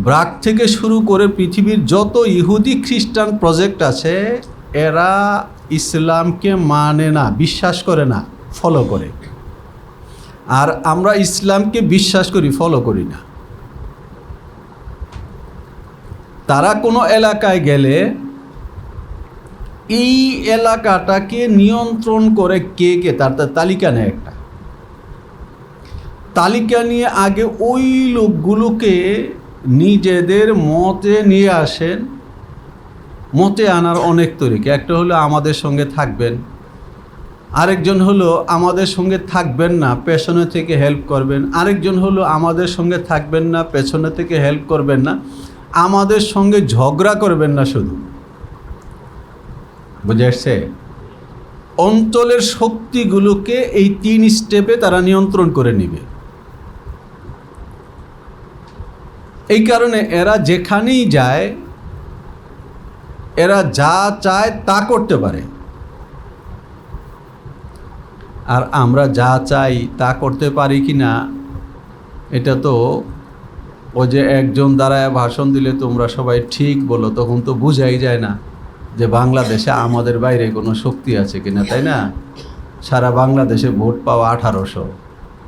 ব্রাক থেকে শুরু করে পৃথিবীর যত ইহুদি খ্রিস্টান প্রজেক্ট আছে, এরা ইসলামকে মানে না, বিশ্বাস করে না, ফলো করে। আর আমরা ইসলামকে বিশ্বাস করি, ফলো করি না। তারা কোনো এলাকায় গেলে এই এলাকাটাকে নিয়ন্ত্রণ করে কে কে, তার তালিকা নেয়। একটা তালিকা নিয়ে আগে ওই লোকগুলোকে নিজেদের মতে নিয়ে আসেন। মতে আনার অনেক তরিকা। একটা হলো আমাদের সঙ্গে থাকবেন, আরেকজন হলো আমাদের সঙ্গে থাকবেন না, পেছনে থেকে হেল্প করবেন। আরেকজন হলো আমাদের সঙ্গে থাকবেন না, পেছনে থেকে হেল্প করবেন না, আমাদের সঙ্গে ঝগড়া করবেন না শুধু। বুঝে আসছে? অঞ্চলের শক্তিগুলোকে এই 3 স্টেপে তারা নিয়ন্ত্রণ করে নেবে। এই কারণে এরা যেখানেই যায়, এরা যা চায় তা করতে পারে। আর আমরা যা চাই তা করতে পারি কি না, এটা তো ওই যে একজন দাঁড়ায় ভাষণ দিলে তোমরা সবাই ঠিক বলো, তখন তো বোঝাই যায় না যে বাংলাদেশে আমাদের বাইরে কোনো শক্তি আছে কিনা, তাই না? সারা বাংলাদেশে ভোট পাওয়া 1800।